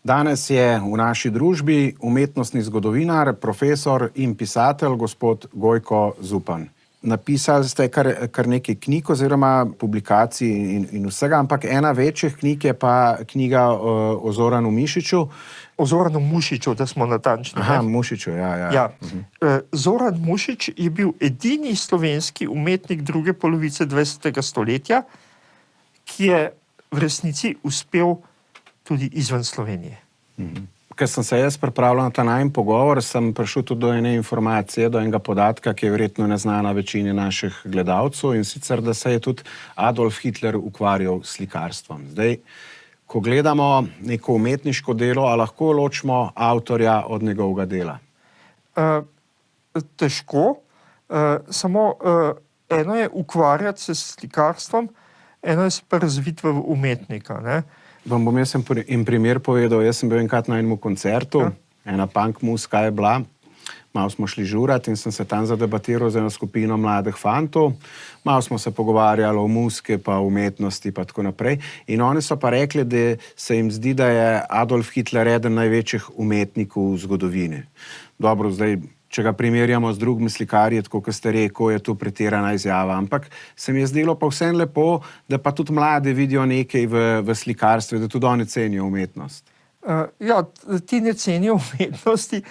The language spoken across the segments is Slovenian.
Danes je v naši družbi umetnostni zgodovinar, profesor in pisatelj gospod Gojko Zupan. Napisali ste kar nekaj knjig oziroma publikacij in vsega, ampak ena večjih knjig je pa knjiga o Zoranu Mišiču. O Zoranu Mušiču, da smo natančni. Aha, Mušiču, ja. Zoran Mušič je bil edini slovenski umetnik druge polovice 20. stoletja, ki je v resnici uspel tudi izven Slovenije. Ker sem se jaz pripravljal na ta najin pogovor, sem prišel tudi do ene informacije, do enega podatka, ki je verjetno neznana večini naših gledalcev, in sicer, da se je tudi Adolf Hitler ukvarjal s slikarstvom. Zdaj, ko gledamo neko umetniško delo, a lahko ločimo avtorja od njegovega dela? Težko. Samo eno je ukvarjati se s slikarstvom, eno je se pa razviti v umetnika, ne? Vam bom jaz en primer povedal. Jaz sem bil enkrat na enem koncertu, ena punk muska je bila, malo smo šli žurati in sem se tam zadebatiral z eno skupino mladih fantov, malo smo se pogovarjali o muske, pa o umetnosti, pa tako naprej. In oni so pa rekli, da se jim zdi, da je Adolf Hitler eden največjih umetnikov v zgodovini. Dobro, zdaj, če ga primerjamo z drugimi slikarji, tako kot ste rekel, je to pretirana izjava. Ampak se mi je zdelo pa vsem lepo, da pa tudi mladi vidijo nekaj v slikarstvu, da tudi oni cenijo umetnost. Ja, ti ne cenijo umetnosti,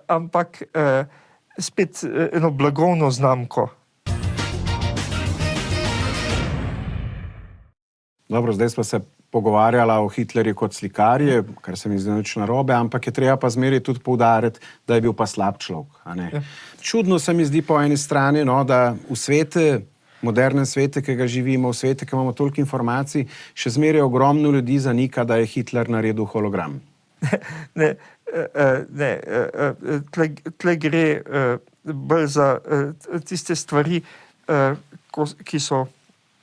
ampak spet eno blagovno znamko. Dobro, zdaj smo se pogovarjala o Hitlerju kot slikarju, kar se mi zdi nič narobe, ampak je treba pa zmeraj tudi poudariti, da je bil pa slab človek, a ne? Ja. Čudno se mi zdi po eni strani, no, da v svete, modernem svete, ki ga živimo, v svete, ki imamo toliko informacij, še zmeraj ogromno ljudi zanika, da je Hitler naredil hologram. Tle gre bolj za tiste stvari, ki so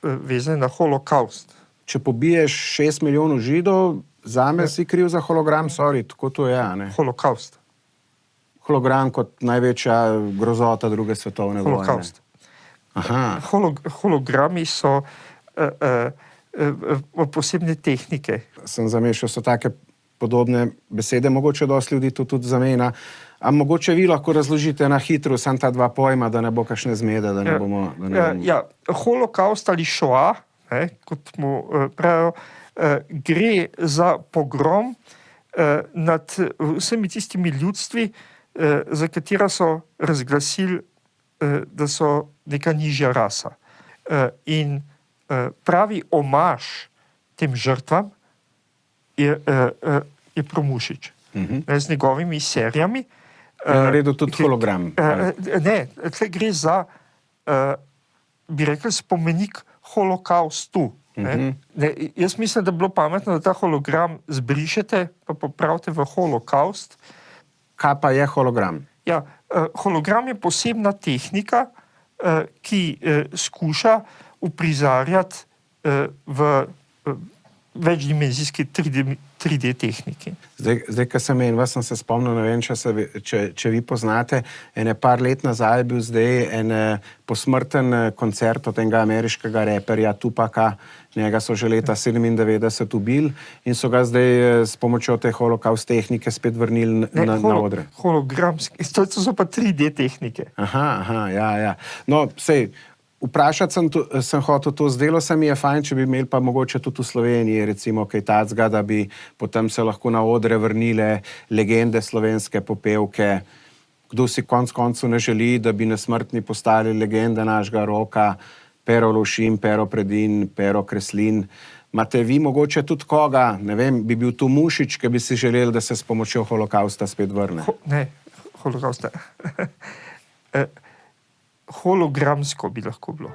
vezane na holokaust. Če pobiješ 6 milijonov Židov, zame si kriv za hologram, sorry, tako to je, ne? Holokaust. Hologram kot največja grozota druge svetovne vojne. Holokaust. Aha. Hologrami so posebne tehnike. Sem zamešal, so take podobne besede, mogoče dosti ljudi to tudi zamenja. A mogoče vi lahko razložite na hitro samo ta dva pojma, da ne bo kakšne zmede, da ne bomo... Ja, holokaust ali šoa, kot mu pravijo, gre za pogrom nad vsemi tistimi ljudstvi, za katera so razglasili, da so neka nižja rasa. In pravi omaž tem žrtvam je Promušič. Z njegovimi serijami. Je naredil tudi hologram. Ne, tle gre za, bi rekel, spomenik holokaustu. Jaz mislim, da bi bilo pametno, da ta hologram zbrišete, pa popravite v holokaust. Kaj pa je hologram? Ja, hologram je posebna tehnika, ki skuša uprizarjati v večdimenzijski 3D tehniki. Zdaj, ko sem vas sem se spomnil, ne vem, če vi poznate, ene par let nazaj je bil zdaj en posmrten koncert od enega ameriškega reperja Tupaka. Njega so že leta 97 ubili in so ga zdaj s pomočjo te holokaust tehnike spet vrnili na odre. Hologramski, to so pa 3D tehnike. Aha, ja. No, sej, vprašati sem hotel to, zdelo se mi je fajn, če bi imeli pa mogoče tudi v Sloveniji recimo kaj tacga, da bi potem se lahko na odre vrnile legende slovenske popevke. Kdo si konc koncu ne želi, da bi na smrtni postali legende našega roka, Pero Lovšin, Pero Predin, Pero Kreslin. Imate vi mogoče tudi koga, ne vem, bi bil tu Mušič, ki bi si želeli, da se s pomočjo holokausta spet vrne? Ne, holokausta. Hologramsko bi lahko bilo.